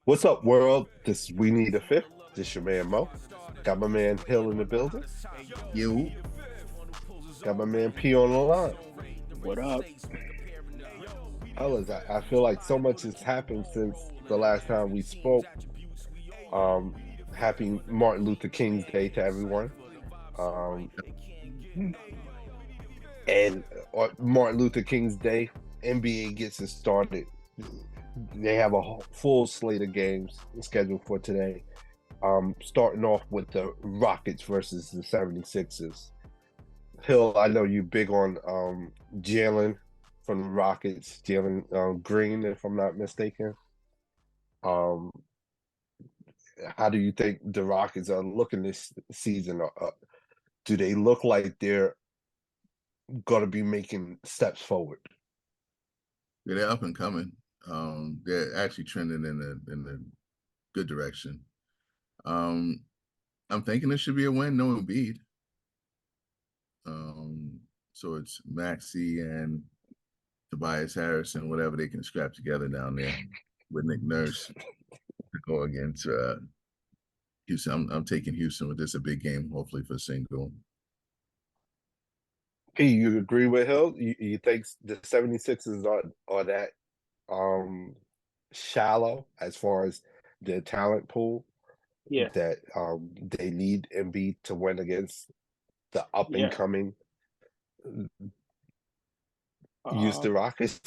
What's up, world? This is We Need a Fifth. This your man Mo. Got my man Hill in the building. You, Got my man P on the line. What up? Fellas, I feel like so much has happened since the last time we spoke. Um, Happy Martin Luther King's Day to everyone. Um, and Martin Luther King's Day, NBA gets it started. They have a full slate of games scheduled for today. Starting off with the Rockets versus the 76ers. Hill, I know you big on Jalen from the Rockets, Jalen Green, if I'm not mistaken. Um, how do you think the Rockets are looking this season? Do they look like they're going to be making steps forward? yeah, they're up and coming. They're actually trending in the good direction. Um, I'm thinking it should be a win, no Embiid. So it's Maxey and Tobias Harrison, whatever they can scrap together down there with Nick Nurse to go against Houston. I'm taking Houston with this a big game, hopefully for single. P, you agree with Hill? You think the 76ers are that um, shallow as far as their talent pool Yeah, that they need Embiid to win against the up and yeah. coming Houston Um, Rockets?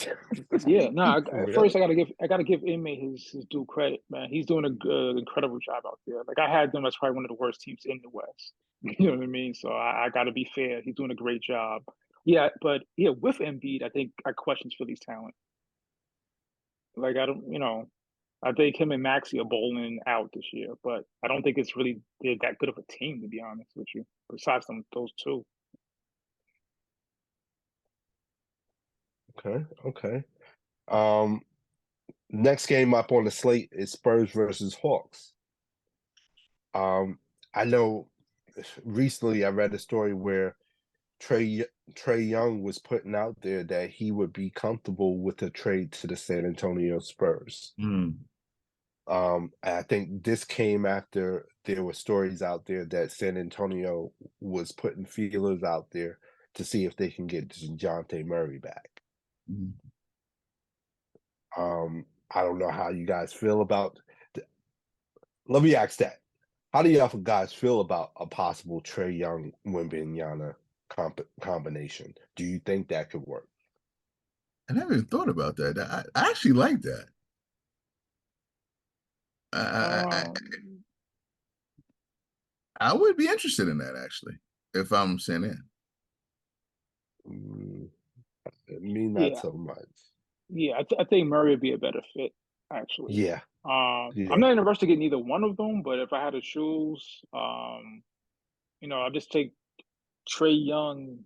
yeah. No, first Really? I gotta give inmate his due credit, man. He's doing a good, incredible job out there. Like I had them as probably one of the worst teams in the West. You know what I mean? So I gotta be fair. He's doing a great job. Yeah, but yeah, with Embiid, I think I question Philly's talent. Like I don't, I think him and Maxi are bowling out this year, but I don't think it's really they're that good of a team to be honest with you. Besides those two. Okay, okay. Um, Next game up on the slate is Spurs versus Hawks. Um, I know recently I read a story where Trey Young was putting out there that he would be comfortable with a trade to the San Antonio Spurs. Mm. I think this came after there were stories out there that San Antonio was putting feelers out there to see if they can get DeJounte Murray back. Mm. I don't know how you guys feel about. Let me ask that. How do y'all guys feel about a possible Trey Young Wembanyama combination? Do you think that could work? I never even thought about that. I actually like that. I Um, I would be interested in that actually, if I'm sent in. Mm, me, not yeah, so much. yeah. I think Murray would be a better fit actually. Yeah, I'm yeah. not in a rush to get neither one of them, but if I had to choose, I'll just take Trey Young.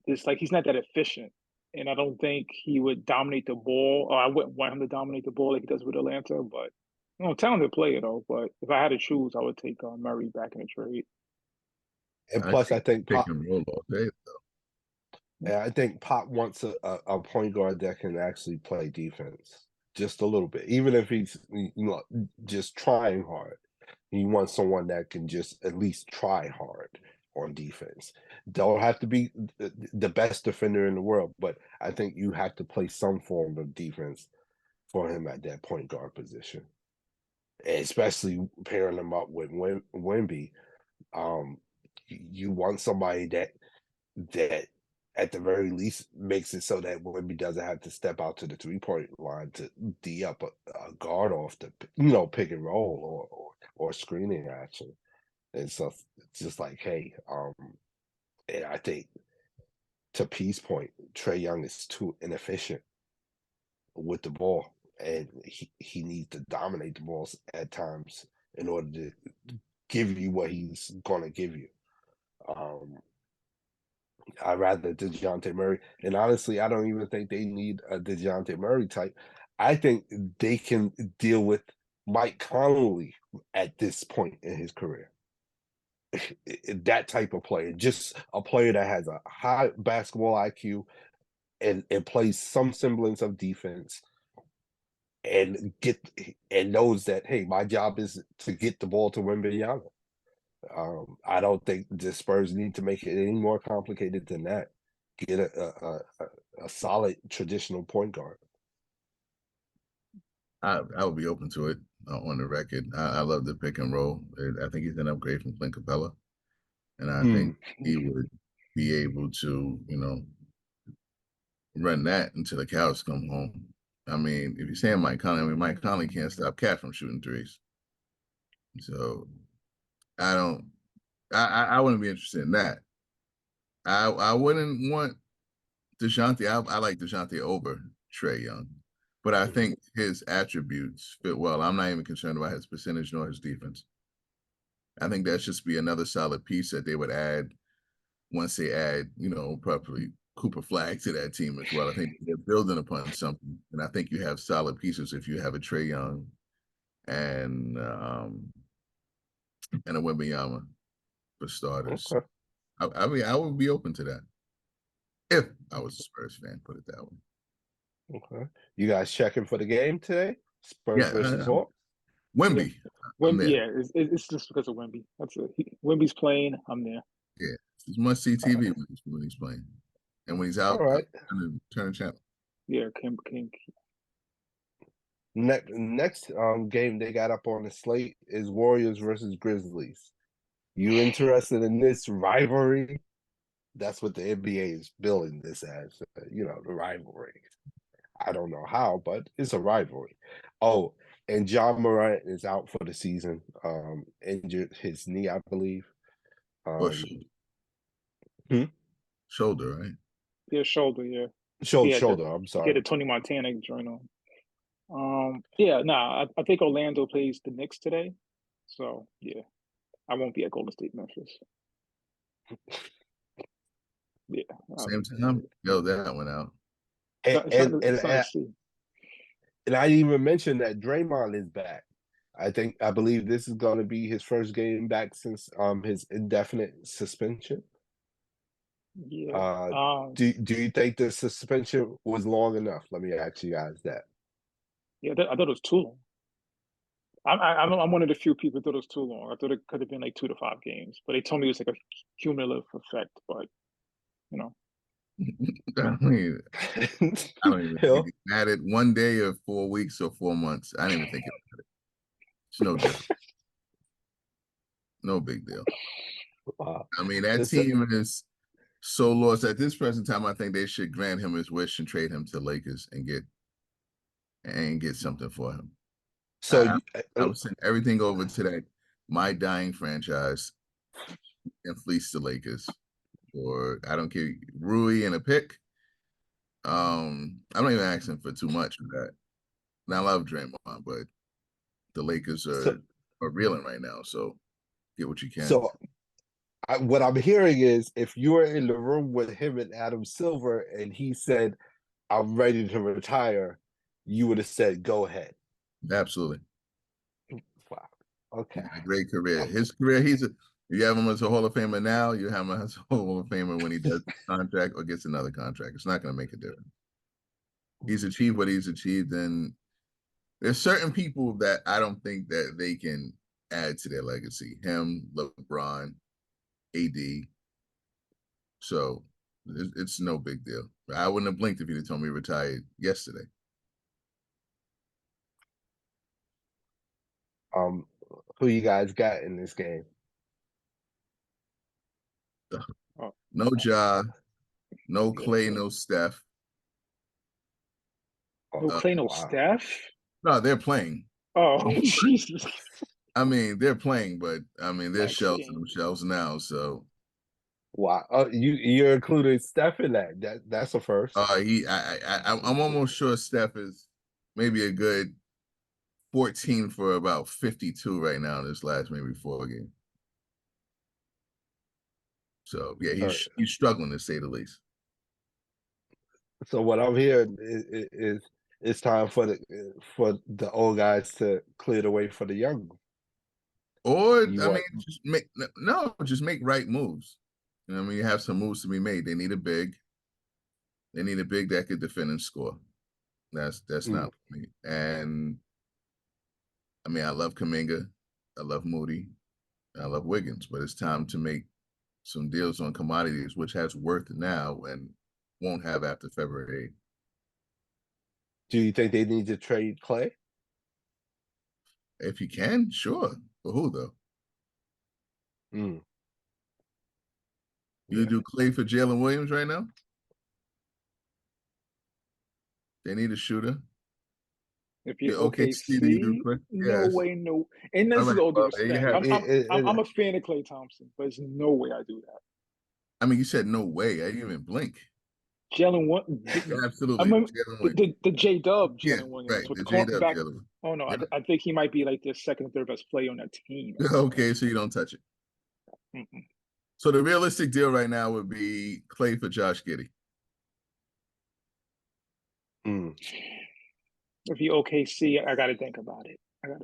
It's like he's not that efficient, and I don't think he would dominate the ball. Or I wouldn't want him to dominate the ball like he does with Atlanta. But talented player though. But if I had to choose, I would take Murray back in the trade. And I plus, take pick and roll all day though. I think Pop wants a point guard that can actually play defense just a little bit, even if he's just trying hard. He wants someone that can just at least try hard on defense. Don't have to be the best defender in the world, but I think you have to play some form of defense for him at that point guard position, especially pairing him up with Wemby. Um, you want somebody that at the very least makes it so that Wemby doesn't have to step out to the 3 point line to D up a guard off the pick and roll or screening action. And so it's just like, hey, and I think to P's point, Trey Young is too inefficient with the ball, and he needs to dominate the balls at times in order to give you what he's going to give you. Um, I rather DeJounte Murray, and honestly, I don't even think they need a DeJounte Murray type. I think they can deal with Mike Conley at this point in his career. That type of player, just a player that has a high basketball IQ and plays some semblance of defense and knows that, hey, my job is to get the ball to Wembanyama. I don't think the Spurs need to make it any more complicated than that. Get a solid traditional point guard. I would be open to it on the record. I love the pick and roll. I think he's an upgrade from Clint Capella, and I think he would be able to, run that until the cows come home. I mean, if you're saying Mike Conley, Mike Conley can't stop Katt from shooting threes. So I wouldn't be interested in that. I wouldn't want DeJounte. I like DeJounte over Trae Young, but I think his attributes fit well. I'm not even concerned about his percentage nor his defense. I think that should be another solid piece that they would add once they add, probably Cooper Flag to that team as well. I think they're building upon something, and I think you have solid pieces if you have a Trae Young and a Wembanyama for starters. Okay. I mean, I would be open to that if I was a Spurs fan. Put it that way. Okay. You guys checking for the game today? Spurs versus Hawks? Wemby. Wemby, yeah, it's just because of Wemby. That's it. Wemby's playing. I'm there. Yeah, it's must see TV when he's playing, and when he's out, all right, turn the channel. Yeah, King. Next game they got up on the slate is Warriors versus Grizzlies. You interested in this rivalry? That's what the NBA is billing this as, the rivalry. I don't know how, but it's a rivalry. Oh, and Ja Morant is out for the season. Injured his knee, I believe. Shoulder, right? Yeah, shoulder, yeah. Shoulder, I'm sorry. He had a Tony Montana joint on. I think Orlando plays the Knicks today. So, yeah. I won't be at Golden State, Memphis. Yeah. Same time, that went out. And I even mentioned that Draymond is back. I believe this is going to be his first game back since his indefinite suspension. Yeah. Do you think the suspension was long enough? Let me ask you guys that. Yeah, I thought it was too long. I'm one of the few people who thought it was too long. I thought it could have been like 2 to 5 games, but they told me it was like a cumulative effect. But I mean, I don't even think it mattered 1 day or 4 weeks or 4 months. I didn't even think it mattered. It's no different. No big deal. Wow. I mean, that team is so lost at this present time. I think they should grant him his wish and trade him to Lakers and get something for him. So I would send everything over to that my dying franchise and fleece the Lakers. Or I don't care, Rui and a pick. I'm not even asking for too much of that. And I love Draymond, but the Lakers are reeling right now. So get what you can. So what I'm hearing is, if you were in the room with him and Adam Silver and he said, "I'm ready to retire," you would have said, "Go ahead." Absolutely. Wow. Okay. A great career. His career, you have him as a Hall of Famer now, you have him as a Hall of Famer when he does a contract or gets another contract. It's not going to make a difference. He's achieved what he's achieved, and there's certain people that I don't think that they can add to their legacy. Him, LeBron, AD. So it's no big deal. I wouldn't have blinked if he'd have told me he retired yesterday. Who you guys got in this game? No Ja, no Clay, no Steph. No Clay, no Steph? No, they're playing. Oh, Jesus. I mean, they're playing, but I mean, they're shells in themselves now. So, wow, you're including Steph in that? That's a first. I'm almost sure Steph is maybe a good 14 for about 52 right now in this last maybe 4 games. So yeah, he's struggling to say the least. So what I'm hearing is it's time for the old guys to clear the way for the young. Or just make right moves. You know, I mean, you have some moves to be made. They need a big. They need a big that could defend and score. That's not for me. And I mean, I love Kuminga, I love Moody, I love Wiggins, but it's time to make some deals on commodities, which has worth now and won't have after February 8th. Do you think they need to trade Clay? If you can, sure. For who though? Mm. You do Clay for Jalen Williams right now? They need a shooter. If you're Okay, Steve, you do OKC, Clay? no Yes. way, no. And All this is right. all due Well, there you respect. have it. I'm a fan of Klay Thompson, but there's no way I do that. I mean, you said no way. I didn't even blink. Jalen, what? I Absolutely. mean, Jalen Williams. the J Dub Yeah, Jalen Williams right. with The the J-Dub back. Jalen. Oh no, Yeah. I think he might be like the second, third best player on that team. Okay, so you don't touch it. Mm-mm. So the realistic deal right now would be Clay for Josh Giddey. Mm. If you're OKC, I got to think about it. I like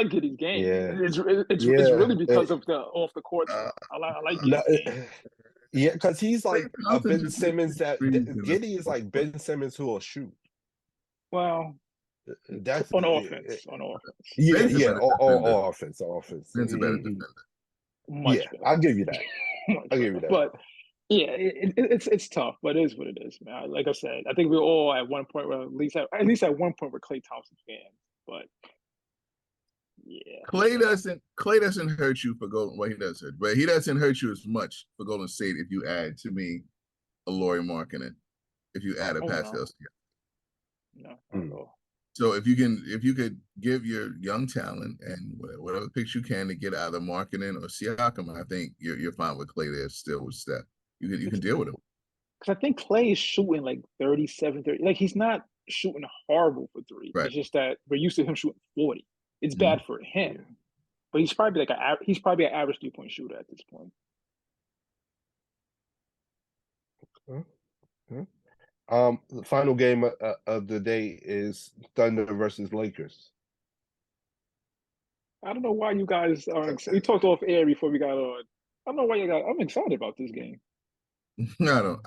Giddey's game. Yeah. It's really because of the off the court stuff. I like Giddey's game. Yeah, because he's like a Thompson Ben just Simmons that threes, Giddey is like Ben Simmons who will shoot. Well, That's on offense. Yeah, Ben's a yeah, better defender. offense. Ben's a better defender. Much Yeah, better. I'll give you that. Much I'll give you better. that. But yeah, it's tough, but it is what it is, man. Like I said, I think we're all at one point, at least at one point, we're Klay Thompson fans. But yeah, Clay doesn't hurt you for Golden. Well, he does hurt, but he doesn't hurt you as much for Golden State if you add to me a Lauri Markkanen, if you add a Pascal Siakam. No. So if you could give your young talent and whatever picks you can to get either Markkanen or Siakam, I think you're fine with Clay there still with Steph. You can deal with him. Because I think Clay is shooting like 37, 30. Like he's not shooting horrible for three. Right. It's just that we're used to him shooting 40. It's bad for him, but he's probably an average 3-point shooter at this point. The final game of the day is Thunder versus Lakers. I don't know why you guys are. We talked off air before we got on. I don't know why you guys. I'm excited about this game. I don't know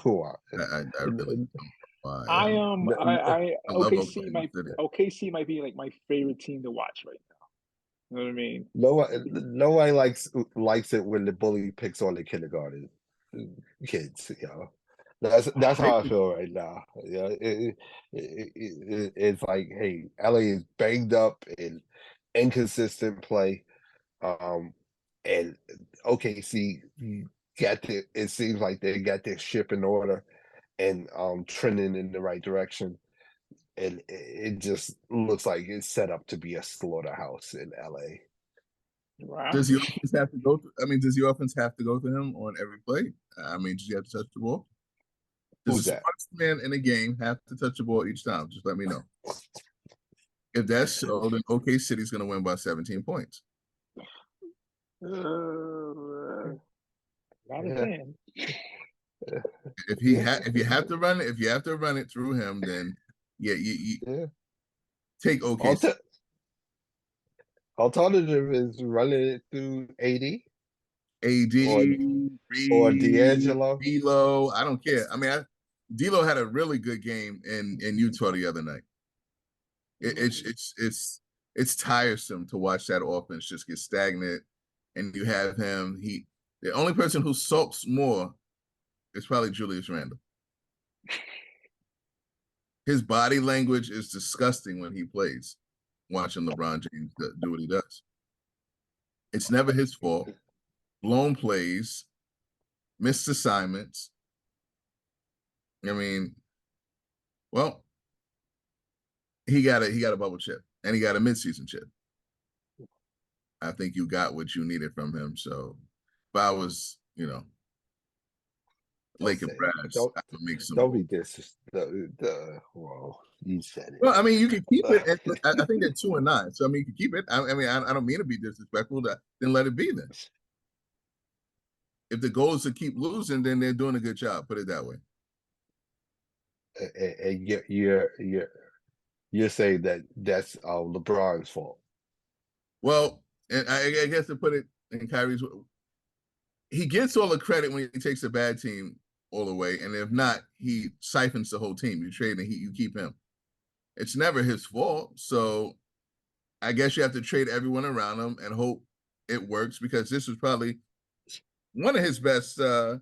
why. I really don't know why. I am. I OKC might be like my favorite team to watch right now. You know what I mean? Nobody likes it when the bully picks on the kindergarten kids. You know, that's how I feel right now. Yeah, it's like, hey, LA is banged up and inconsistent play, and OKC it seems like they got their ship in order and trending in the right direction. And it just looks like it's set up to be a slaughterhouse in LA. Wow. Does the offense have to go through? I mean, does the offense have to go through him on every play? I mean, does he have to touch the ball? Does the smartest man in the game have to touch the ball each time? Just let me know. If that's so, then OK City's going to win by 17 points. Not a fan. If you have to run it through him, then you take OKC. Alternative is running it through AD or D'Angelo. D'Lo. I don't care. I mean, D'Lo had a really good game in Utah the other night. It's tiresome to watch that offense just get stagnant, and you have him. The only person who sulks more is probably Julius Randle. His body language is disgusting when he plays. Watching LeBron James do what he does. It's never his fault. Blown plays, missed assignments. I mean, well, he got a bubble chip and he got a midseason chip. I think you got what you needed from him. So if I was, Lake and Brass, I would make some. Don't be well, you said it. Well, I mean, you can keep it. I think they're 2-9, so I mean, you can keep it. I don't mean to be disrespectful. Then let it be. Then, if the goal is to keep losing, then they're doing a good job. Put it that way. And you're saying that's LeBron's fault. Well, and I guess to put it in Kyrie's, he gets all the credit when he takes a bad team all the way, and if not, he siphons the whole team. You trade and you keep him. It's never his fault. So I guess you have to trade everyone around him and hope it works, because this was probably one of his best LA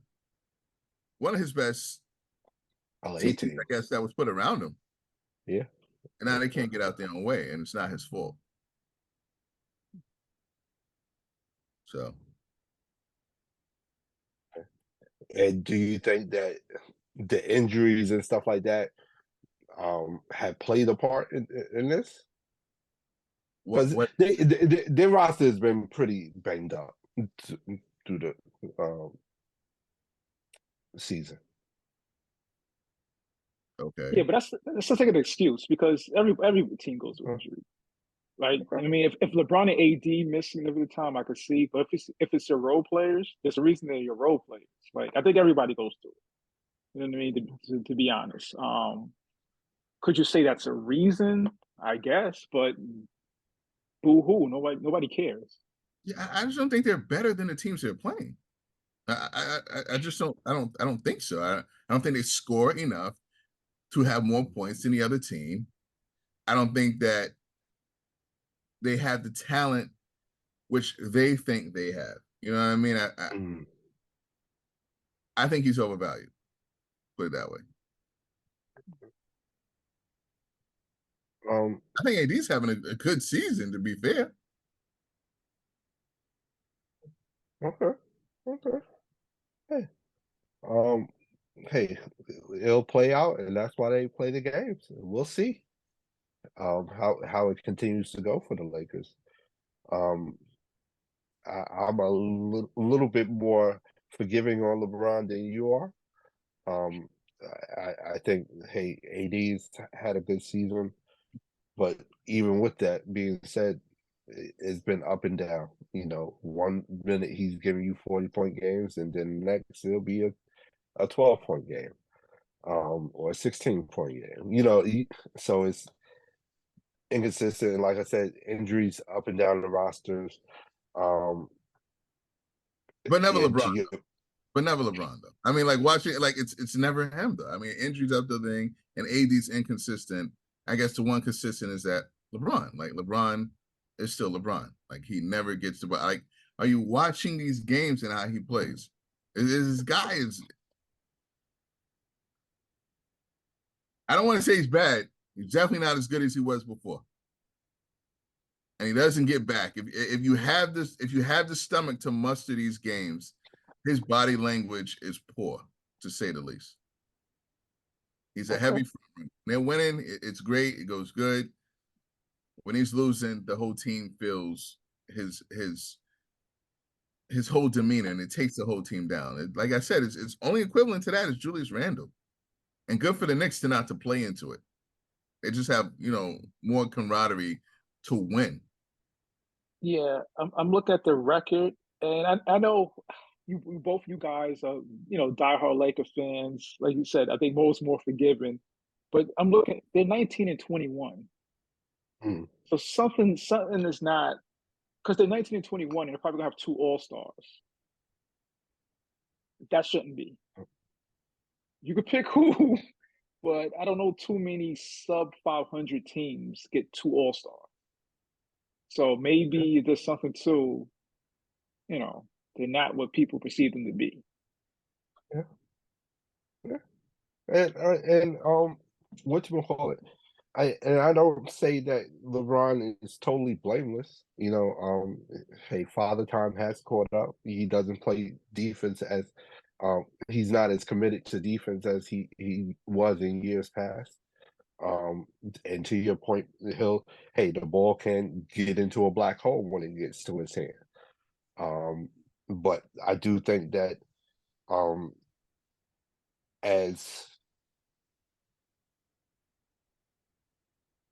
teams, team. I guess, that was put around him. Yeah. And now they can't get out their own way, and it's not his fault. So, And do you think that the injuries and stuff like that have played a part in this? Because what their roster has been pretty banged up through the season. okay. Yeah, but that's just like an excuse because every team goes through Huh. injury, right? Okay. I mean, if LeBron and AD missing every time, I could see. But if it's your role players, there's a reason they're your role players. Like I think everybody goes through it. You know what I mean? To be honest, could you say that's a reason? I guess, but boo hoo, nobody cares. Yeah, I just don't think they're better than the teams they're playing. I just don't think so. I don't think they score enough to have more points than the other team. I don't think that they have the talent which they think they have. You know what I mean? Mm. I think he's overvalued. Put it that way. I think AD's having a good season, to be fair. Okay. Okay. Hey. Um. Hey, it'll play out, and that's why they play the games. We'll see. How it continues to go for the Lakers. Um. I'm a little bit more forgiving on LeBron than you are. Um. I think hey, AD's had a good season. But even with that being said, it's been up and down. You know, one minute he's giving you 40-point games, and then next it'll be a 12-point game, or a 16-point game. You know, so it's inconsistent. And like I said, injuries up and down the rosters. Um, But never and LeBron. to you, But never LeBron though. I mean, like watching, like it's never him though. I mean, injuries up the thing, and AD's inconsistent. I guess the one consistent is that LeBron. Like LeBron is still LeBron. Like he never gets to. Like, are you watching these games and how he plays? This guy is. I don't want to say he's bad. He's definitely not as good as he was before, and he doesn't get back. If you have this, if you have the stomach to muster these games, his body language is poor, to say the least. He's a heavy okay, front runner. When they're winning, it's great. It goes good. When he's losing, the whole team feels his whole demeanor, and it takes the whole team down. Like I said, it's only equivalent to that is Julius Randle, and good for the Knicks to not to play into it. They just have more camaraderie to win. Yeah, I'm looking at the record, and I know both you guys are diehard Laker fans. Like you said, I think most more forgiving. But I'm looking, they're 19 and 21. mm, So something is not because they're 19 and 21 and they're probably gonna have two all-stars. That shouldn't be. You could pick who, but I don't know too many sub 500 teams get two all-stars. So yeah, maybe there's something to, they're not what people perceive them to be. yeah, yeah. And what you call it? I don't say that LeBron is totally blameless. Hey, Father Time has caught up. He doesn't play defense as he's not as committed to defense as he was in years past. Um, and to your point, the ball can get into a black hole when it gets to his hand. But I do think that um as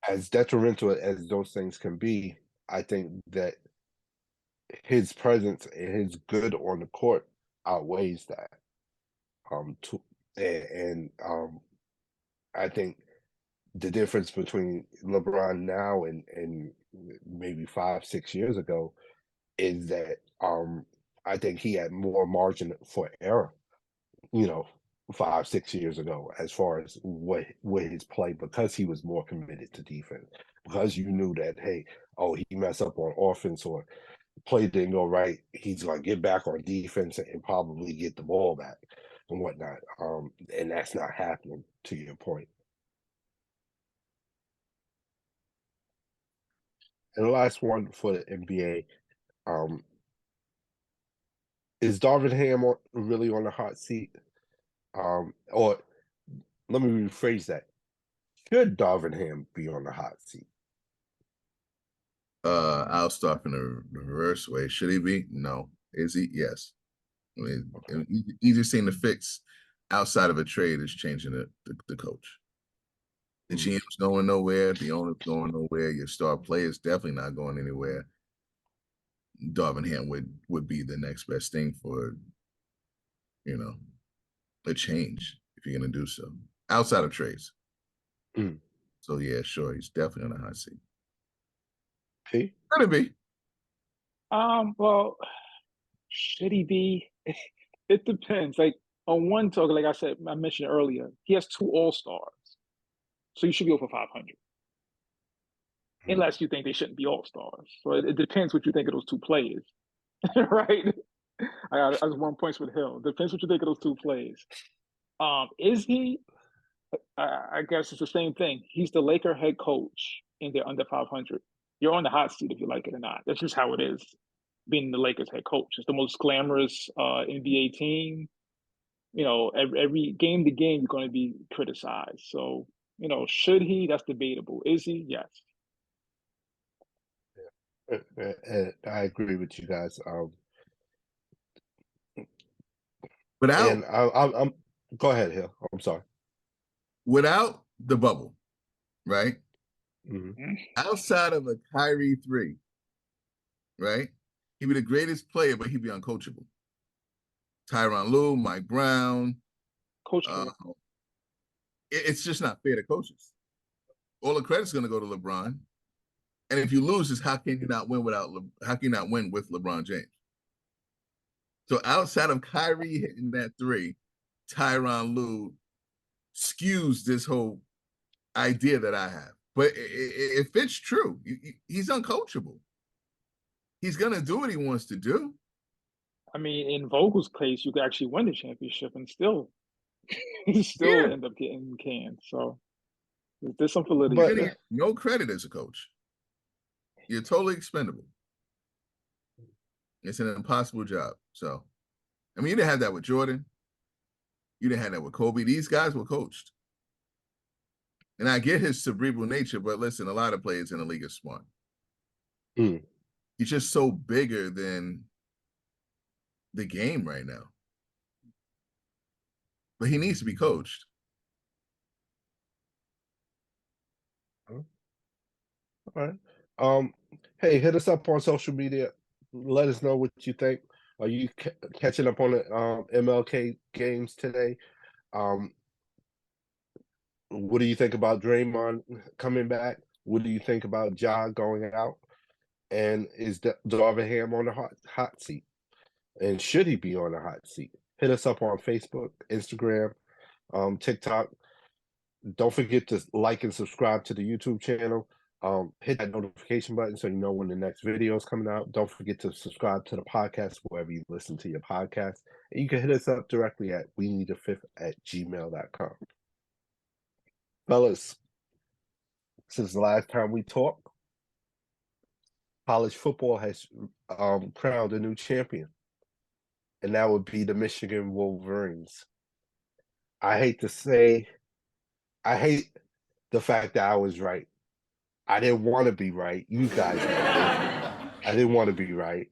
as detrimental as those things can be, I think that his presence and his good on the court outweighs that. To and I think the difference between LeBron now and maybe 5, 6 years ago is that I think he had more margin for error. You know, 5, 6 years ago, as far as what his play, because he was more committed to defense, because you knew that, hey, oh, he messed up on offense or play didn't go right, he's gonna get back on defense and probably get the ball back and whatnot. And that's not happening, to your point. And the last one for the NBA, um, is Darvin Ham really on the hot seat? Or let me rephrase that. Should Darvin Ham be on the hot seat? I'll start from the reverse way. Should he be? No. Is he? Yes. I mean, Okay. you just seen the fix outside of a trade is changing the coach. The GM's going nowhere. The owner's going nowhere. Your star player's definitely not going anywhere. Darvin Ham would be the next best thing for, a change if you're going to do so outside of trades. Mm. So yeah, sure, he's definitely on the hot seat. P? Could it be? Well, should he be? It depends. Like on one talk, like I mentioned earlier, he has 2 All-Stars, so you should be over 500, unless you think they shouldn't be All-Stars. So it depends what you think of those 2 players, right? I was 1 point with Hill. Depends what you think of those 2 players. Is he? I guess it's the same thing. He's the Laker head coach, and they're under 500. You're on the hot seat if you like it or not. That's just how it is. Being the Lakers head coach, it's the most glamorous NBA team. Every game to game, you're going to be criticized. So, should he? That's debatable. Is he? Yes. I agree with you guys. Without And I'm go ahead, Hill. I'm sorry. without the bubble, right? Mm-hmm. Outside of a Kyrie 3, right? He'd be the greatest player, but he'd be uncoachable. Tyronn Lue, Mike Brown. Coachable. It's just not fair to coaches. All the credit's going to go to LeBron. And if you lose, is how can you not win how can you not win with LeBron James? So outside of Kyrie hitting that 3, Tyronn Lue skews this whole idea that I have. But if it's true, he's uncoachable. He's going to do what he wants to do. I mean, in Vogel's case, you could actually win the championship and still Yeah. end up getting canned. So there's some validity But there. No credit as a coach. You're totally expendable. It's an impossible job. So, I mean, you didn't have that with Jordan. You didn't have that with Kobe. These guys were coached. And I get his cerebral nature, but listen, a lot of players in the league are smart. mm, He's just so bigger than the game right now. But he needs to be coached. all right. Hey, hit us up on social media. Let us know what you think. Are you catching up on the MLK games today? Um, what do you think about Draymond coming back? What do you think about Ja going out? And is Darvin Ham on the hot seat? And should he be on the hot seat? Hit us up on Facebook, Instagram, TikTok. Don't forget to like and subscribe to the YouTube channel. Hit that notification button so you know when the next video is coming out. Don't forget to subscribe to the podcast wherever you listen to your podcast. And you can hit us up directly at weneedafifth@gmail.com. Fellas, since the last time we talked, college football has crowned a new champion, and that would be the Michigan Wolverines. I hate the fact that I was right. I didn't want to be right. You guys know this. I didn't want to be right,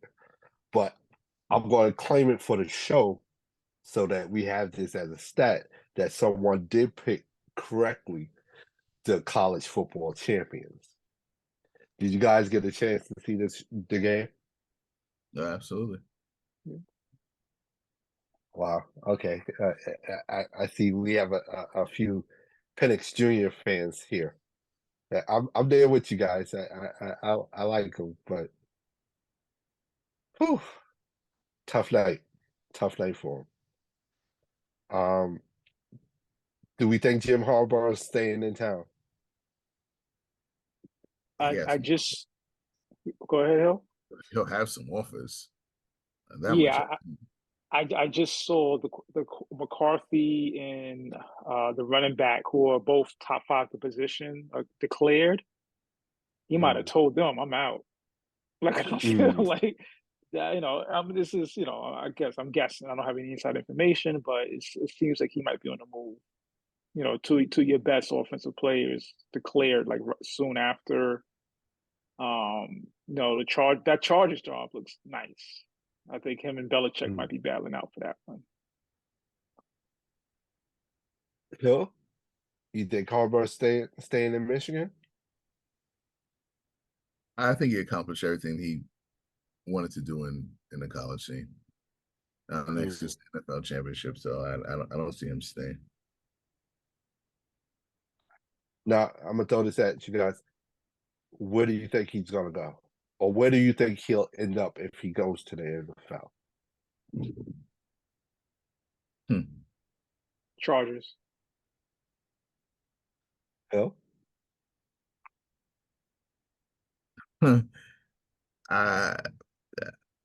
but I'm going to claim it for the show so that we have this as a stat that someone did pick correctly the college football champions. Did you guys get a chance to see the game? No, absolutely. Wow. Okay. I see we have a few Penix Jr. fans here. I'm there with you guys. I like them, but whew, tough night for them. Do we think Jim Harbaugh is staying in town? I just go ahead, Hill. He'll have some offers. That much. Yeah, I just saw the McCarthy and the running back, who are both top 5 to position, declared. He might have told them, "I'm out." Like I feel like that. This is, I guess I'm guessing. I don't have any inside information, but it seems like he might be on the move. To your best offensive players declared like soon after. That Chargers job looks nice. I think him and Belichick might be battling out for that one. Hill, you think Harbaugh staying in Michigan? I think he accomplished everything he wanted to do in the college scene. Next is the NFL championship, so I don't see him staying. Now I'm gonna throw this at you guys. Where do you think he's gonna go, or where do you think he'll end up if he goes to the NFL? Chargers. Hill?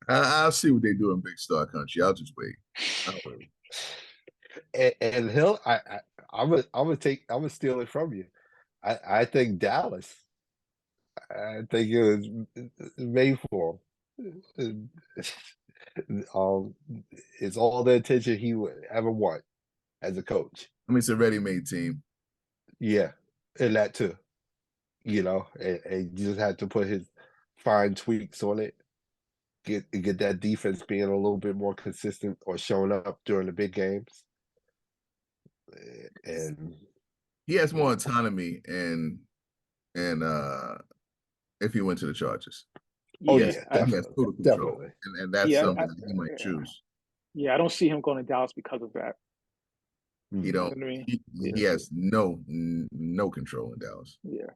I'll see what they do in Big Star Country. I'll just wait. And Hill, I'm gonna steal it from you. I think Dallas. I think it was made for him. It's all the attention he would ever want as a coach. I mean, it's a ready-made team. Yeah, and that too. And you just had to put his fine tweaks on it. Get that defense being a little bit more consistent or showing up during the big games. And he has more autonomy and if he went to the Chargers. Oh yeah, definitely. And that's something he might choose. Yeah, I don't see him going to Dallas because of that. He don't. He has no control in Dallas. Yeah,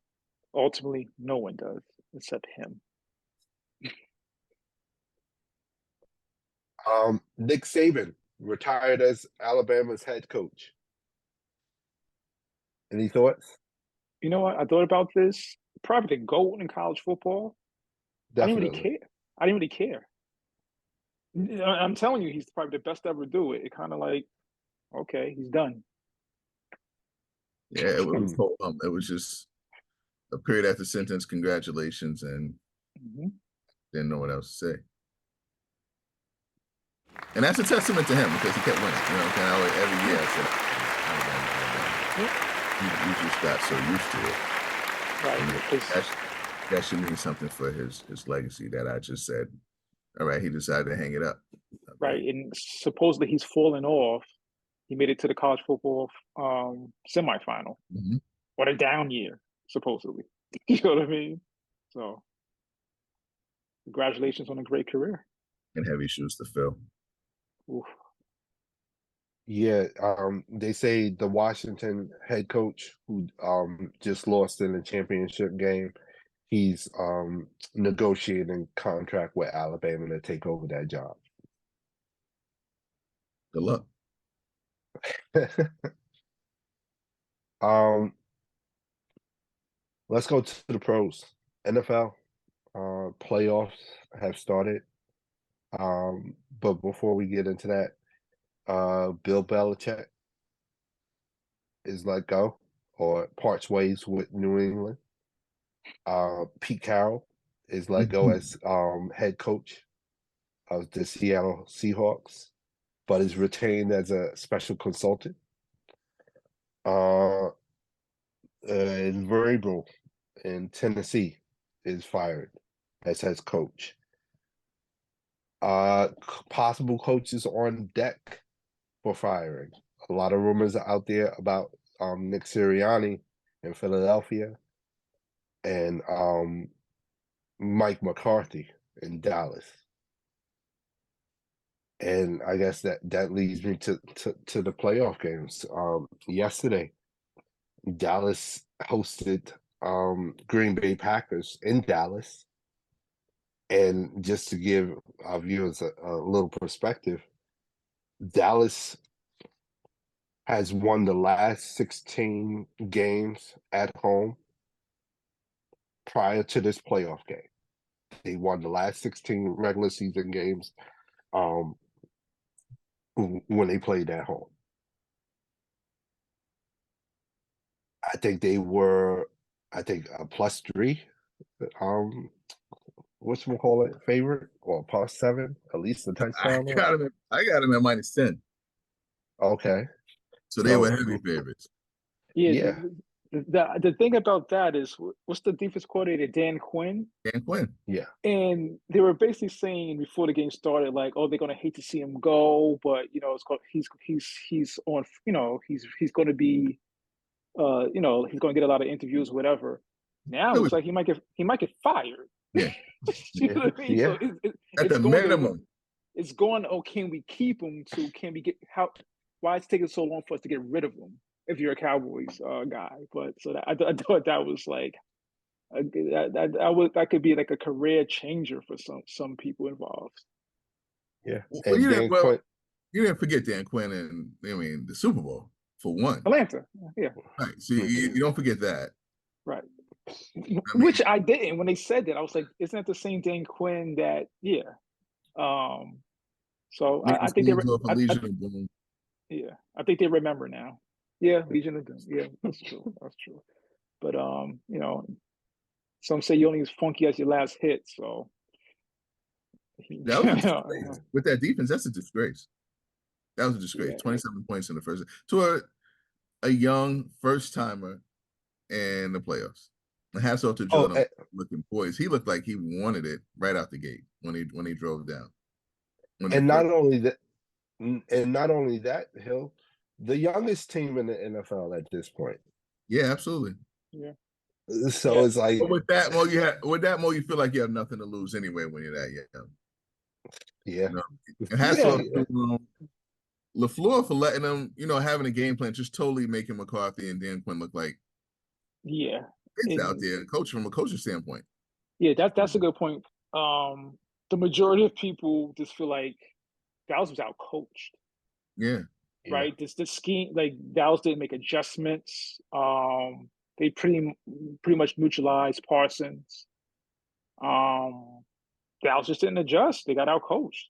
ultimately, no one does except him. Nick Saban retired as Alabama's head coach. Any thoughts? You know what? I thought about this. Probably the GOAT in college football. Definitely. I didn't really care. I'm telling you, he's probably the best to ever do it. It kind of like, okay, he's done. Yeah, it was just a period after sentence. Congratulations, and didn't know what else to say. And that's a testament to him because he kept winning. Every year I said, you just got so used to it. Right. That should mean something for his legacy. That I just said, all right, he decided to hang it up. Right, and supposedly he's fallen off. He made it to the college football semifinal, or the down year, supposedly. You know what I mean? So, congratulations on a great career. And heavy shoes to fill. Oof. Yeah, they say the Washington head coach who just lost in the championship game, he's negotiating contract with Alabama to take over that job. Good luck. Let's go to the pros. NFL playoffs have started. But before we get into that, Bill Belichick is let go or parts ways with New England. Pete Carroll is let go as head coach of the Seattle Seahawks, but is retained as a special consultant. And Vrabel in Tennessee is fired as head coach. Possible coaches on deck for firing. A lot of rumors are out there about Nick Sirianni in Philadelphia and Mike McCarthy in Dallas. And I guess that leads me to the playoff games. Yesterday, Dallas hosted Green Bay Packers in Dallas. And just to give our viewers a little perspective, Dallas has won the last 16 games at home prior to this playoff game. They won the last 16 regular season games when they played at home. I think they were, a +3. Whatchamacallit, favorite, or +7, at least a touchdown. I got him at -10. Okay. So they were heavy favorites. Yeah. Yeah. The thing about that is, what's the defense coordinator, Dan Quinn? Dan Quinn. Yeah. And they were basically saying before the game started, like, oh, they're gonna hate to see him go, but it's called, he's on, he's gonna be he's gonna get a lot of interviews, whatever. Now it looks like he might get fired. Yeah. You know what I mean? Yeah. So At the minimum. It's going, oh, can we keep him? Can we get why it's taking so long for us to get rid of him if you're a Cowboys guy? But so I thought that was like that could be like a career changer for some people involved. Yeah. Well, And you didn't forget Dan Quinn and the Super Bowl for one. Atlanta. Yeah. Right. So you don't forget that. Right. Which I didn't. When they said that, I was like, isn't that the same Dan Quinn that, yeah. So I think I think they remember now. Yeah, Legion of Doom. Yeah, that's true. That's true. But some say you're only as funky as your last hit. So that was a disgrace. With that defense, that's a disgrace. That was a disgrace. 27 points in the first to a young first timer in the playoffs. And hats off to Jordan looking poised. He looked like he wanted it right out the gate when he drove down. And not only that, Hill, the youngest team in the NFL at this point. Yeah, absolutely. Yeah. So it's like, but with that more, you feel like you have nothing to lose anyway when you're that young. Yeah. And hats off to LaFleur for letting them, having a game plan, just totally making McCarthy and Dan Quinn look like it's out there, from a coaching standpoint. Yeah, that's a good point. The majority of people just feel like Dallas was out coached. Yeah. Right. This scheme, like Dallas didn't make adjustments. They pretty much neutralized Parsons. Dallas just didn't adjust. They got out coached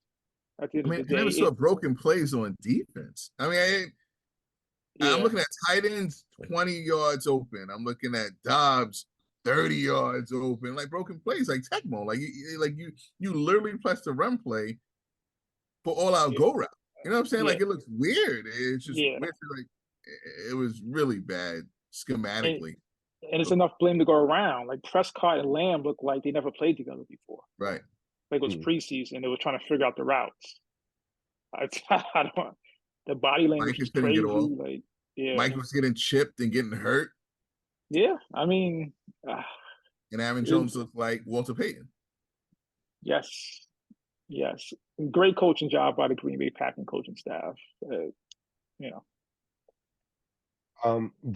at the end of the day. I never saw broken plays on defense. I'm looking at tight ends 20 yards open. I'm looking at Dobbs 30 yards open, like broken plays, like Tecmo, like you literally press the run play for all out go route. You know what I'm saying? Like it looks weird. It's just weird. Like it was really bad schematically. And it's enough blame to go around. Like Prescott and Lamb look like they never played together before. Right. Like it was preseason. They were trying to figure out the routes. The body language was crazy. Like, Mike was getting chipped and getting hurt. Yeah, and Aaron Jones looked like Walter Payton. Yes. Great coaching job by the Green Bay Packers coaching staff. The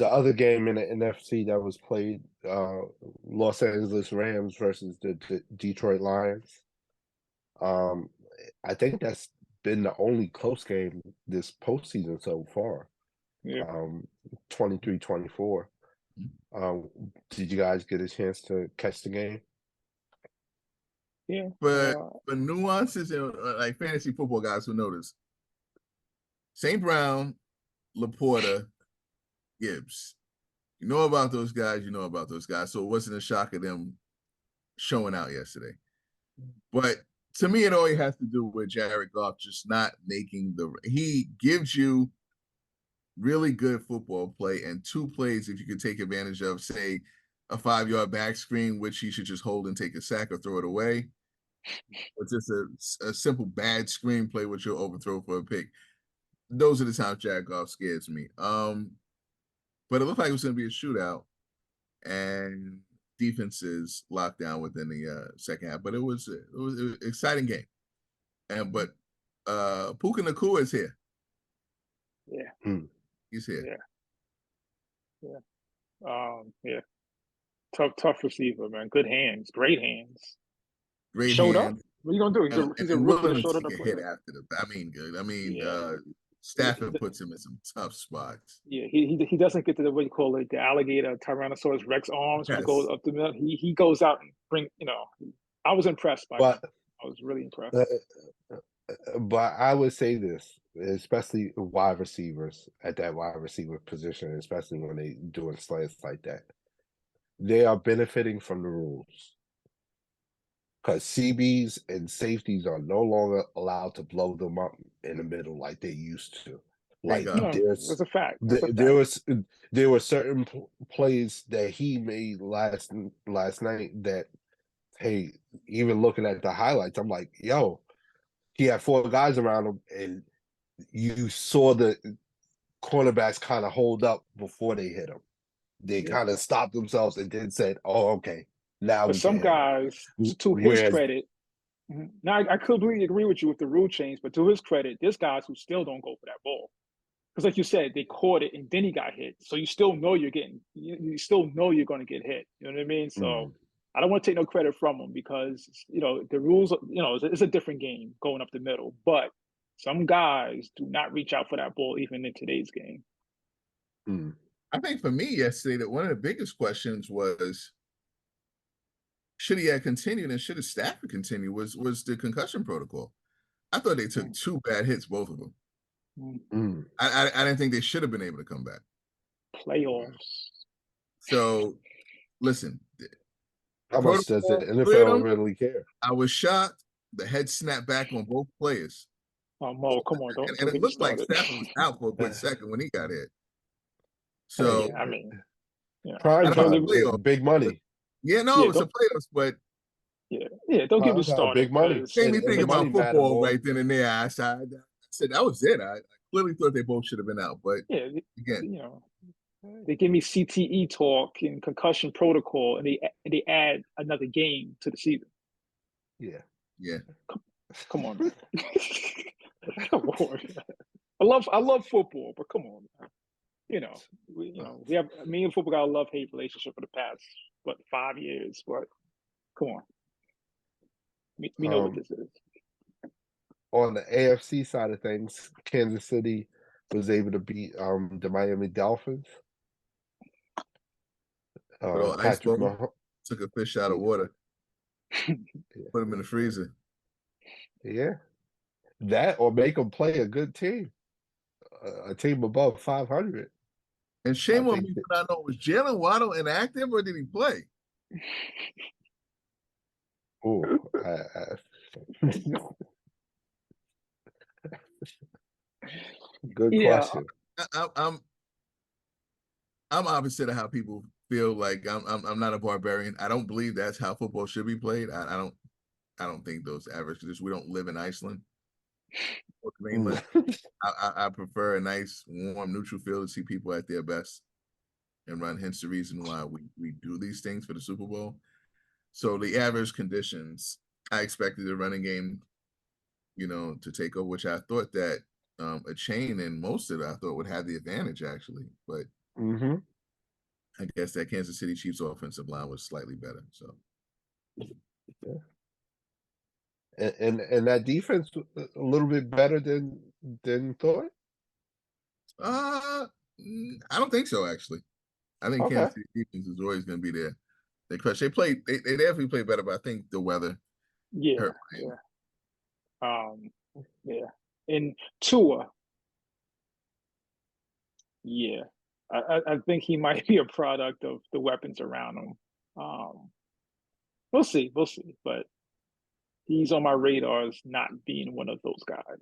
other game in the NFC that was played, Los Angeles Rams versus the Detroit Lions. I think that's been the only close game this postseason so far. Yeah. 23-24. Did you guys get a chance to catch the game? Yeah. But nuances and like fantasy football guys will notice. St. Brown, Laporta, Gibbs. You know about those guys. So it wasn't a shock of them showing out yesterday. But to me, it always has to do with Jared Goff just not making he gives you really good football play and two plays if you could take advantage of, say, a 5-yard back screen, which he should just hold and take a sack or throw it away. Or just a simple bad screenplay which you'll overthrow for a pick. Those are the times Jared Goff scares me. But it looked like it was going to be a shootout, and defenses locked down within the second half. But it was an exciting game. But Puka Nacua is here. Yeah. He's here. Yeah. Tough receiver, man. Good hands. Great hands. Great Showed hands. up. What are you gonna do? He's a rookie that showed up to hit after the. Good. Stafford puts him in some tough spots. Yeah, he doesn't get to the what you call it, the alligator Tyrannosaurus Rex arms when he goes Yes. up the middle. He goes out and bring. I was impressed by him. But I was really impressed. but I would say this, especially wide receivers at that wide receiver position, especially when they doing slants like that, they are benefiting from the rules because CBs and safeties are no longer allowed to blow them up in the middle like they used to. Like Bingo. No, that's a fact. That's a fact. there were certain plays that he made last night that, hey, even looking at the highlights, I'm like, yo, he had 4 guys around him, and you saw the cornerbacks kind of hold up before they hit him. They Yeah. kind of stopped themselves and then said, "Oh, okay, now But we some can hit him." guys, to his credit, now I completely agree with you with the rule change, but to his credit, there's guys who still don't go for that ball. Because like you said, they caught it and then he got hit. So you still know you still know you're going to get hit. You know what I mean? So I don't want to take no credit from him because, the rules, it's a different game going up the middle. But some guys do not reach out for that ball even in today's game. I think for me yesterday, that one of the biggest questions was, should he have continued and should have Stafford continue was the concussion protocol. I thought they took 2 bad hits, both of them. I didn't think they should have been able to come back. Playoffs. So, listen. How much does the NFL really care? I was shocked. The head snapped back on both players. Oh, Mo, come on. Don't and it get looked me like started. Stafford was out for a quick second when he got hit. So, So, I mean, prime time, playoff, big money. Yeah, no, it's a playoffs, but don't get me started. Big money. Made me think about football right then and there. I said that was it. I clearly thought they both should have been out, but again, they give me CTE talk and concussion protocol, and they add another game to the season. Yeah. Come on, man. Come on. Man. I love football, but come on, man. We have me and football got a love-hate relationship for the past 5 years, but come on. We know what this is. On the AFC side of things, Kansas City was able to beat the Miami Dolphins. Patrick Mahomes took a fish out of water, put him in the freezer. Yeah, that or make them play a good team, a team above 500. And shame on me for not knowing, was Jalen Waddle inactive or did he play? Oh, good question. I'm opposite of how people feel. Like I'm not a barbarian. I don't believe that's how football should be played. I don't think those averages. We don't live in Iceland or Greenland. I prefer a nice, warm, neutral field to see people at their best and run. Hence the reason why we do these things for the Super Bowl. So the average conditions, I expected the running game, to take over, which I thought that a chain and most of it I thought would have the advantage actually, but I guess that Kansas City Chiefs offensive line was slightly better. So, and that defense a little bit better than thought. I don't think so. Actually, I think Kansas City defense is always going to be there. They crush. They definitely play better, but I think the weather. Hurt And Tua. Yeah. I think he might be a product of the weapons around him. We'll see, but he's on my radar as not being one of those guys.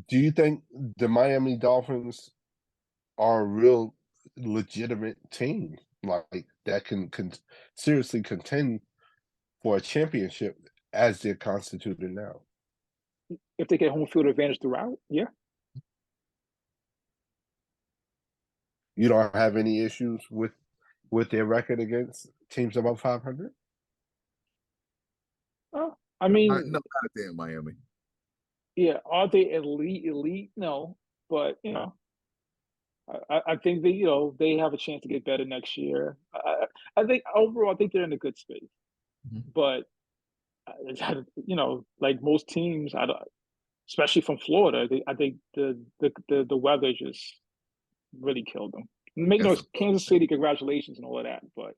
Do you think the Miami Dolphins are a real legitimate team, like that can seriously contend for a championship as they're constituted now? If they get home field advantage throughout, yeah. You don't have any issues with their record against teams above 500? I mean, no, not there in Miami. Yeah, are they elite? No, but I think they have a chance to get better next year. I think overall, I think they're in a good space, but like most teams, especially from Florida, I think the weather just really killed them. Kansas City, congratulations and all of that, but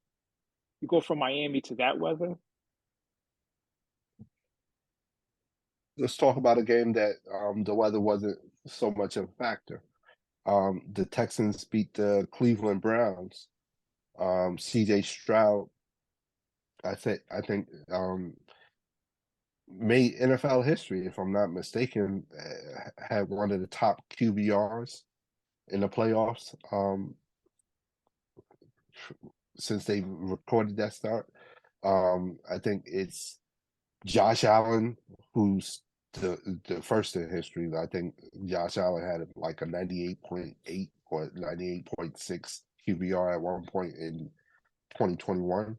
you go from Miami to that weather. Let's talk about a game that the weather wasn't so much of a factor. The Texans beat the Cleveland Browns. CJ Stroud, I think made NFL history, if I'm not mistaken. Had one of the top QBRs in the playoffs since they recorded that start. I think it's Josh Allen, who's the first in history. I think Josh Allen had like a 98.8 or 98.6 QBR at one point in 2021.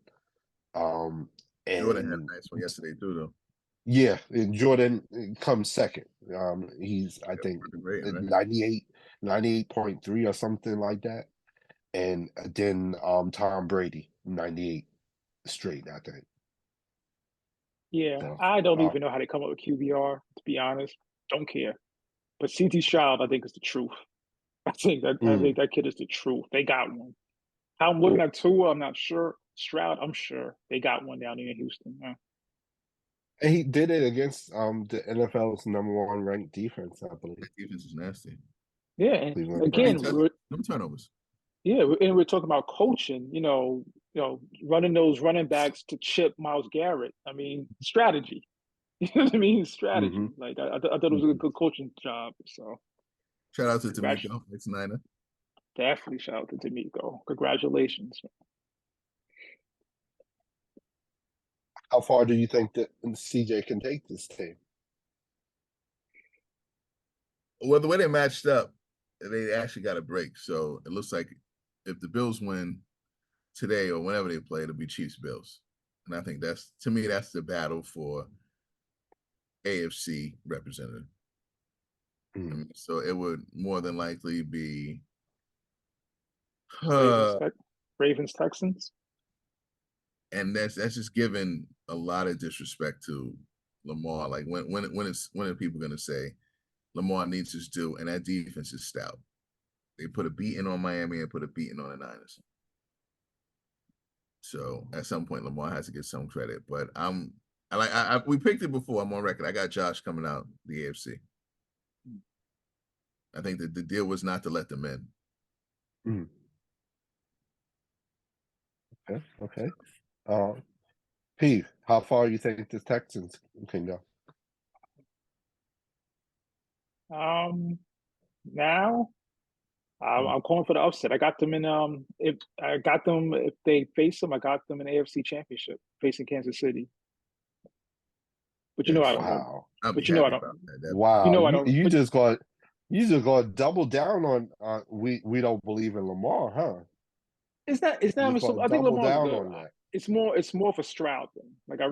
Jordan had a nice one yesterday too, though. Yeah, and Jordan comes second. He's I think 98.3 or something like that. And then Tom Brady, 98 straight, I think. Yeah, so, I don't even know how they come up with QBR, to be honest. Don't care. But CT Stroud, I think, is the truth. I think that kid is the truth. They got one. How I'm looking at Tua, I'm not sure. Stroud, I'm sure they got one down here in Houston. Yeah. And he did it against the NFL's #1 ranked defense, I believe. That defense is nasty. Yeah, and again, no turnovers. Yeah, and we're talking about coaching. Running those running backs to chip Myles Garrett. I mean, strategy. You know what I mean? Strategy. Mm-hmm. Like I thought it was a good coaching job. So, shout out to D'Amico, ex-Niner. Definitely shout out to D'Amico. Congratulations. How far do you think that CJ can take this team? Well, the way they matched up, they actually got a break. So it looks like if the Bills win today or whenever they play, it'll be Chiefs-Bills. And I think that's the battle for AFC representative. I mean, so it would more than likely be Ravens Texans. And that's just giving a lot of disrespect to Lamar. Like when are people gonna say Lamar needs his due? And that defense is stout. They put a beating on Miami and put a beating on the Niners. So at some point, Lamar has to get some credit. But we picked it before. I'm on record. I got Josh coming out the AFC. I think that the deal was not to let them in. Okay. P, how far you think the Texans can go? Now, I'm calling for the upset. I got them if they face them, I got them in the AFC Championship facing Kansas City. But I don't know. But I don't. Wow, I don't. You just got to double down on we don't believe in Lamar, huh? It's not. I think Lamar's good. It's more for Stroud thing. Like I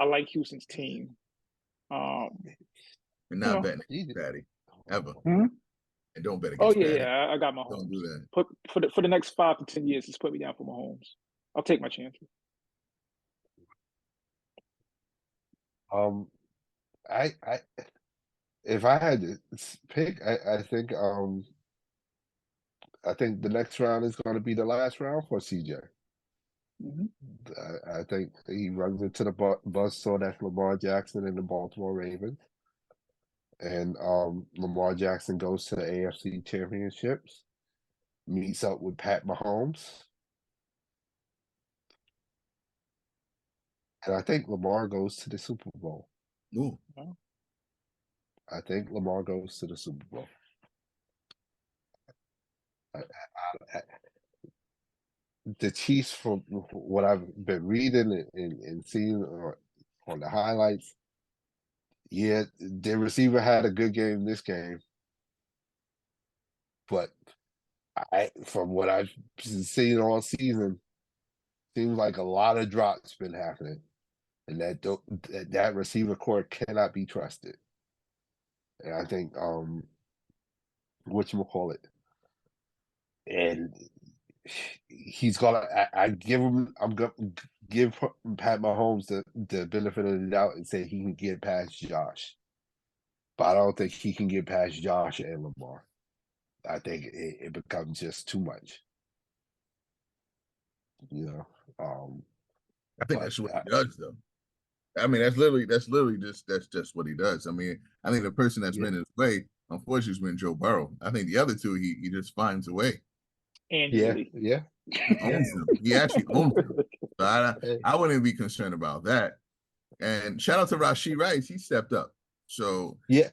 like Houston's team. You're not betting against Patty ever. Hmm? And don't bet against Patty. Yeah, I got my Don't do that. For the next 5 to 10 years, just put me down for Mahomes. I'll take my chances. I if I had to pick, I think the next round is going to be the last round for CJ. Mm-hmm. I think he runs into the buzzsaw that's Lamar Jackson and the Baltimore Ravens. And Lamar Jackson goes to the AFC Championships, meets up with Pat Mahomes. And I think Lamar goes to the Super Bowl. Ooh. I think Lamar goes to the Super Bowl. The Chiefs, from what I've been reading and seeing on the highlights, yeah, their receiver had a good game this game. But from what I've seen all season, seems like a lot of drops been happening. And that receiver core cannot be trusted. And I think whatchamacallit. And he's gonna I'm give Pat Mahomes the benefit of the doubt and say he can get past Josh. But I don't think he can get past Josh and Lamar. I think it becomes just too much. You know. I think that's what he does, though. I mean, that's literally just what he does. I mean, I think the person that's been his way, unfortunately, has been Joe Burrow. I think the other two, he just finds a way. Annually. Yeah. He owns them. He actually owns them. So I wouldn't be concerned about that. And shout out to Rashee Rice. He stepped up. So yeah,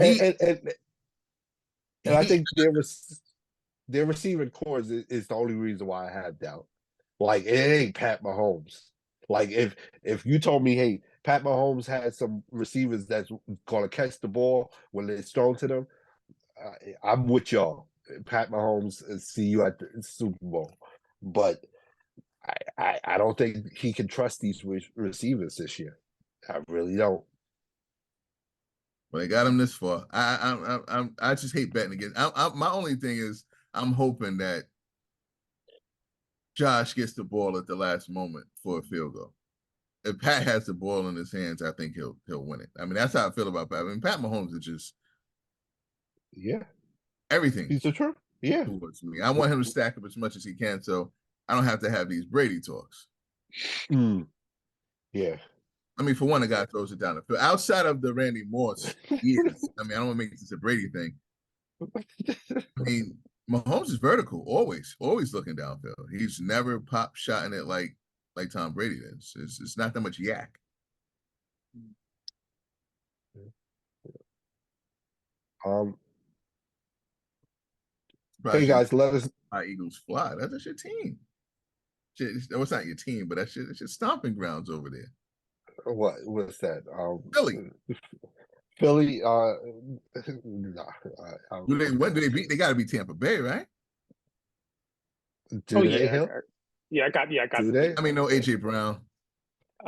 and I think their receiving core is the only reason why I have doubt. Like it ain't Pat Mahomes. Like if you told me, hey, Pat Mahomes has some receivers that's gonna catch the ball when it's thrown to them, I'm with y'all. Pat Mahomes, see you at the Super Bowl, but I don't think he can trust these receivers this year. I really don't. But they got him this far. I just hate betting against. My only thing is I'm hoping that Josh gets the ball at the last moment for a field goal. If Pat has the ball in his hands, I think he'll win it. I mean, that's how I feel about Pat. I mean, Pat Mahomes is just everything. He's the truth. Yeah. Towards me. I want him to stack up as much as he can, so I don't have to have these Brady talks. Yeah. I mean, for one, the guy throws it down the field. Outside of the Randy Moss years, I mean, I don't want to make this a Brady thing. I mean, Mahomes is vertical, always looking downfield. He's never pop shotting it like Tom Brady is. It's not that much yak. Hey guys, let us. Our Eagles fly. That's your team. Well, it's not your team, but it's your stomping grounds over there. What's that? Philly. Philly. When do they beat? They got to beat Tampa Bay, right? Do they help? I got. Do they? I mean, no AJ Brown.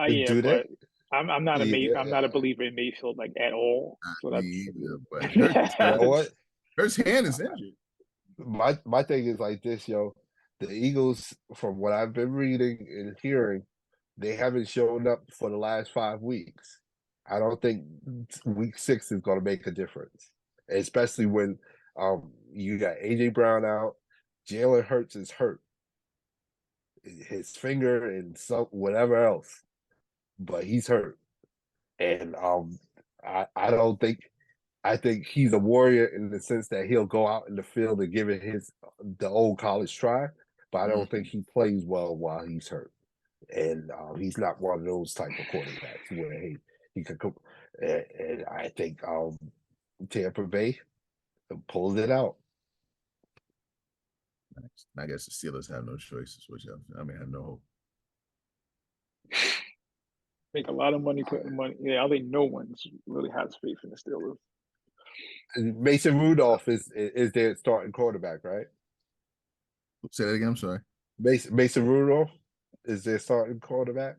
Do they? I'm not I'm not a believer in Mayfield like at all. So that's either, but Hurts' hand is injured. My thing is like this, yo. The Eagles, from what I've been reading and hearing, they haven't shown up for the last 5 weeks. I don't think week 6 is going to make a difference, especially when you got AJ Brown out, Jalen Hurts is hurt, his finger and some whatever else, but he's hurt, and I don't think. I think he's a warrior in the sense that he'll go out in the field and give it the old college try, but I don't think he plays well while he's hurt. And he's not one of those type of quarterbacks where he could come. And I think Tampa Bay pulls it out. I guess the Steelers have no choices, which I mean, I have no hope. Make a lot of money putting money. Yeah, I think no one really has faith in the Steelers. Mason Rudolph is their starting quarterback, right? Say that again. I'm sorry. Mason Rudolph is their starting quarterback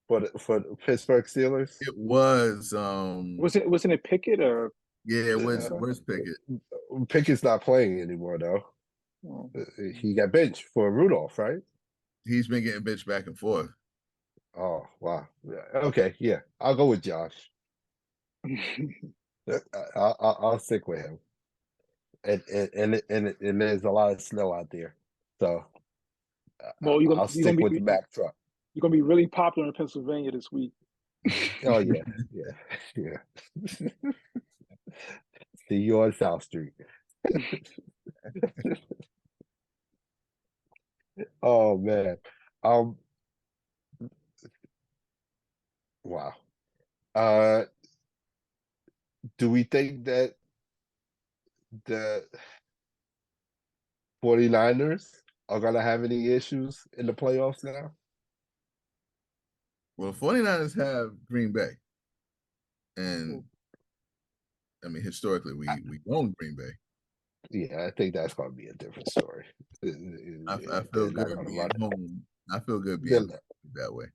for the Pittsburgh Steelers. It was. Wasn't it Pickett or? Yeah, where's Pickett? Pickett's not playing anymore though. Oh. He got benched for Rudolph, right? He's been getting benched back and forth. Oh wow. Okay, yeah, I'll go with Josh. I'll stick with him. And there's a lot of snow out there, so I'll stick with the back truck. You're gonna be really popular in Pennsylvania this week. Oh yeah. See you on South Street. Oh man. Wow. Do we think that the 49ers are going to have any issues in the playoffs now? Well, 49ers have Green Bay. And I mean, historically, we own Green Bay. Yeah, I think that's going to be a different story. I feel good being home. I feel good being that way.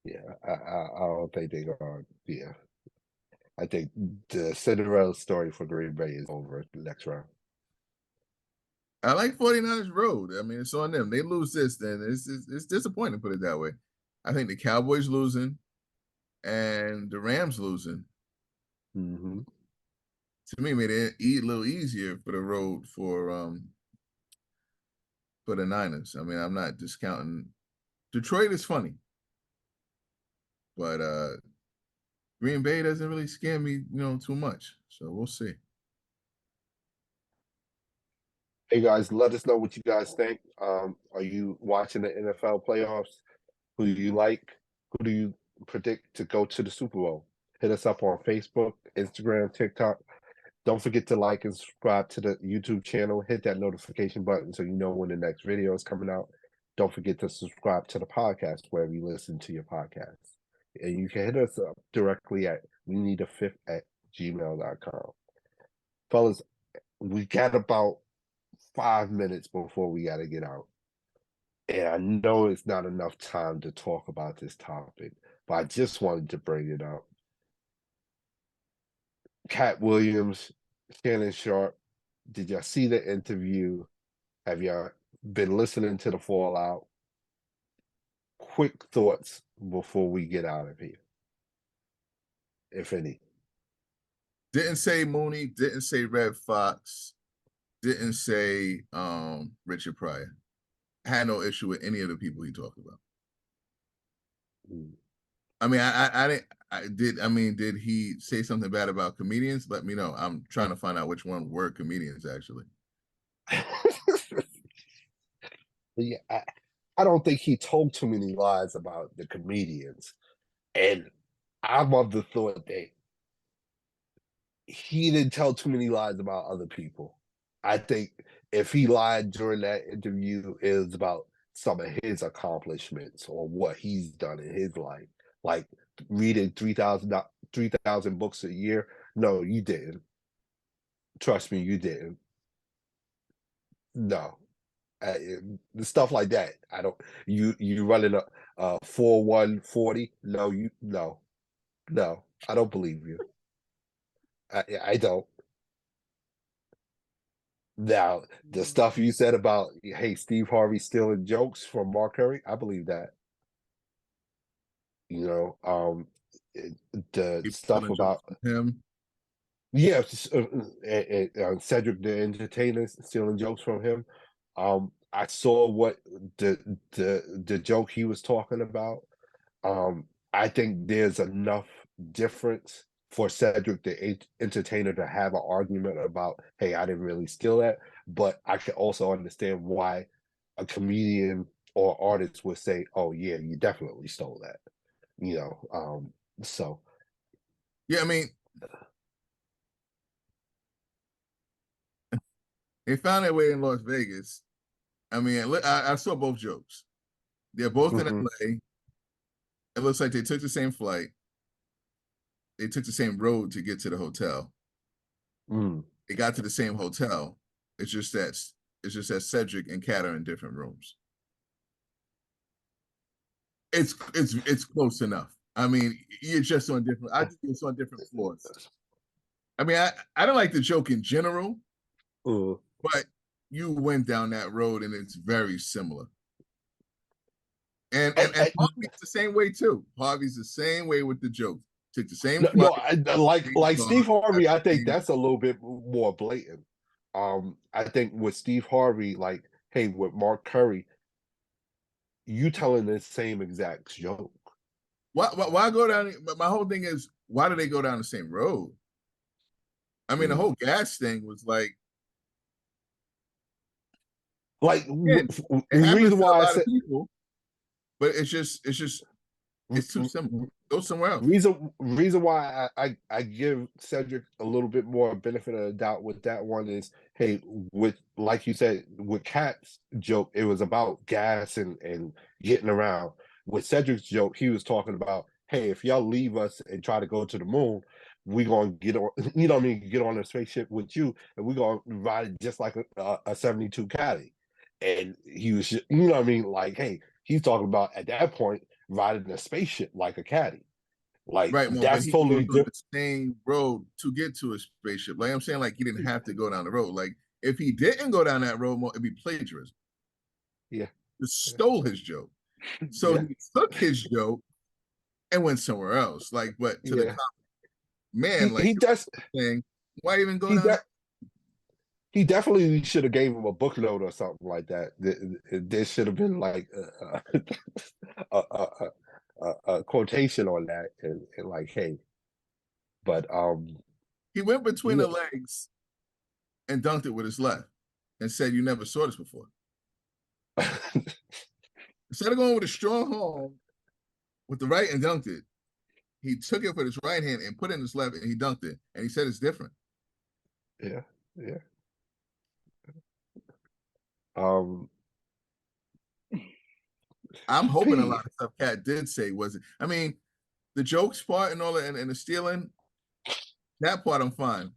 Yeah, I don't think they're going to. Yeah. I think the Cinderella story for Green Bay is over the next round. I like 49ers road. I mean, it's on them. They lose this, then it's disappointing, put it that way. I think the Cowboys losing and the Rams losing. Mm-hmm. To me, made it a little easier for the road for the Niners. I mean, I'm not discounting. Detroit is funny, but Green Bay doesn't really scare me, too much. So we'll see. Hey guys, let us know what you guys think. Are you watching the NFL playoffs? Who do you like? Who do you predict to go to the Super Bowl? Hit us up on Facebook, Instagram, TikTok. Don't forget to like and subscribe to the YouTube channel. Hit that notification button so you know when the next video is coming out. Don't forget to subscribe to the podcast wherever you listen to your podcasts. And you can hit us up directly at we need a fifth at gmail.com. Fellas, we got about 5 minutes before we got to get out. And I know it's not enough time to talk about this topic, but I just wanted to bring it up. Katt Williams, Shannon Sharp, did y'all see the interview? Have y'all been listening to the fallout? Quick thoughts before we get out of here, if any. Didn't say Mooney, didn't say Red Fox, didn't say Richard Pryor. Had no issue with any of the people he talked about. I mean, did he say something bad about comedians? Let me know. I'm trying to find out which one were comedians actually. Yeah, I don't think he told too many lies about the comedians. And I'm of the thought that he didn't tell too many lies about other people. I think if he lied during that interview, it was about some of his accomplishments or what he's done in his life. Like reading 3,000 books a year. No, you didn't. Trust me, you didn't. No. Stuff like that. I don't you running a 4-1-40. No. I don't believe you. I don't. Now, the stuff you said about, hey, Steve Harvey stealing jokes from Mark Curry, I believe that. The People stuff stealing jokes about, from him. yeah, Cedric the Entertainer stealing jokes from him. I saw what the joke he was talking about. I think there's enough difference for Cedric the Entertainer to have an argument about, hey, I didn't really steal that, but I can also understand why a comedian or artist would say, oh yeah, you definitely stole that. So Yeah, I mean, they found their way in Las Vegas. I mean, I saw both jokes. They're both in LA. It looks like they took the same flight. They took the same road to get to the hotel. They got to the same hotel. It's just that Cedric and Katt are in different rooms. It's close enough. I mean, you're just on different. I think it's on different floors. I mean, I don't like the joke in general, but you went down that road and it's very similar. And Harvey's the same way too. Harvey's the same way with the jokes. Took the same flight. Like Steve Harvey, I think that's a little bit more blatant. I think with Steve Harvey, like, hey, with Mark Curry, you telling the same exact joke. Why go down? My whole thing is, why do they go down the same road? I mean, the whole gas thing was like the reason why I said people, but it's too simple. Go somewhere else. Reason why I give Cedric a little bit more benefit of the doubt with that one is, hey, with, like you said, with Katt's joke, it was about gas and getting around. With Cedric's joke, he was talking about, hey, if y'all leave us and try to go to the moon, we gonna get on, get on a spaceship with you, and we gonna ride it just like a 72 Caddy. And he was, like, hey, he's talking about at that point riding a spaceship like a caddy. Like, right, that's totally different. The same road to get to a spaceship. Like I'm saying, like he didn't have to go down the road. Like If he didn't go down that road, it'd be plagiarism. Yeah. Just stole his joke. So Yeah. he took his joke and went somewhere else. Like, but to the Yeah. man, like He does. saying, why even go He down? de- he definitely should have gave him a book note or something like that. There should have been like a, a, a quotation on that, and like, hey, but He went between you the legs and dunked it with his left and said, "You never saw this before." know, Instead of going with a strong arm with the right and dunked it, he took it with his right hand and put it in his left and he dunked it. And he said it's different. yeah, yeah. Um, I'm hoping a P, lot of stuff Katt did say wasn't. I mean, the jokes part and all that and the stealing, that part I'm fine.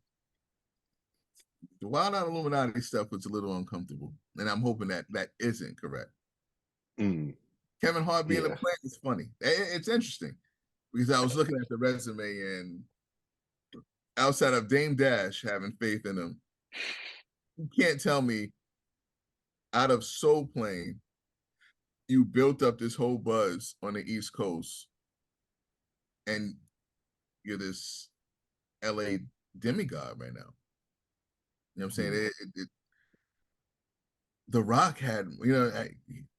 The Wild Out Illuminati stuff was a little uncomfortable. And I'm hoping that that isn't correct. Kevin Hart being a yeah, player is funny. It's interesting because I was looking at the resume and outside of Dame Dash having faith in him, you can't tell me out of Soul Plane, you built up this whole buzz on the East Coast and you're this LA demigod right now. You know what I'm saying? The Rock had,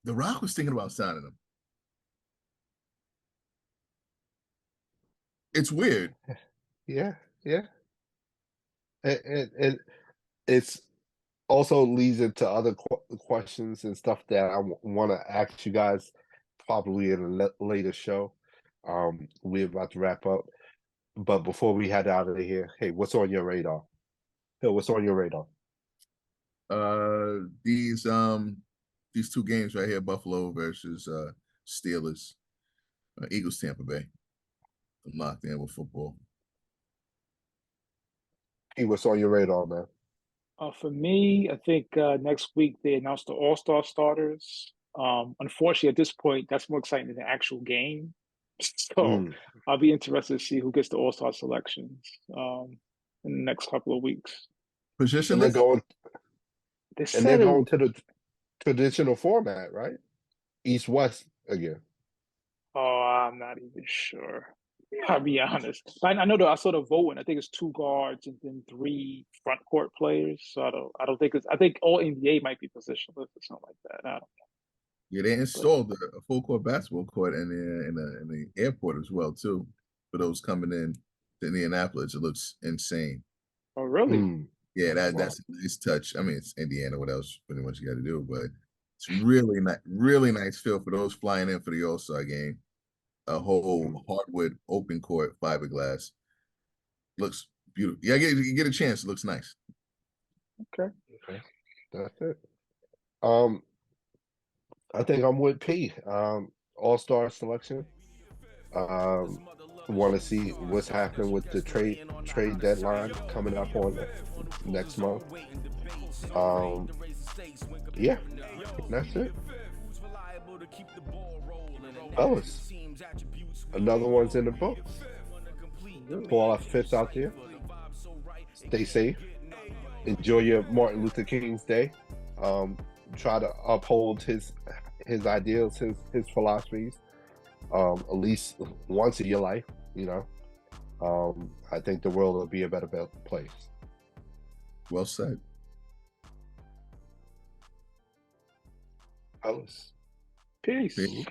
The Rock was thinking about signing him. It's weird. yeah, yeah. And it's also leads into other questions and stuff that I want to ask you guys probably in a later show. We're about to wrap up, but before we head out of here, hey, what's on your radar? Hey, what's on your radar? Uh, these two games right here, Buffalo versus Steelers, Eagles, Tampa Bay. I'm locked in with football. Hey, what's on your radar, man? For me, I think next week they announced the All-Star starters. Unfortunately, at this point, that's more exciting than the actual game. So Mm. I'll be interested to see who gets the All-Star selections in the next couple of weeks. And they're Positionless? going They and they're said it. going to the traditional format, right? East West again. Oh, I'm not even sure. I'll be honest. I know that I saw the voting. I think it's two guards and then three front court players. So I don't think it's. I think all NBA might be positionless or something like that. I don't know. Yeah, they But installed a full court basketball court in the airport as well too. For those coming in to Indianapolis, it looks insane. oh, really? Mm. Yeah, Wow. that's a nice touch. I mean, it's Indiana. What else? Pretty much you got to do, but it's really nice feel for those flying in for the All Star game. A Mm. whole hardwood open court fiberglass looks beautiful. Yeah, you get a chance. It looks nice. Okay. Okay, that's it. Um, I think I'm with P. All-star selection. Want to see what's happening with the trade deadline coming up on next month. Um, yeah, that's it. Fellas, another one's in the books. Really? For all our fifths out there, stay safe. Enjoy your Martin Luther King's Day. Um, Try to uphold his ideals, his philosophies, at least once in your life. You know, I think the world will be a better place. Well said. Fellas. Peace. See?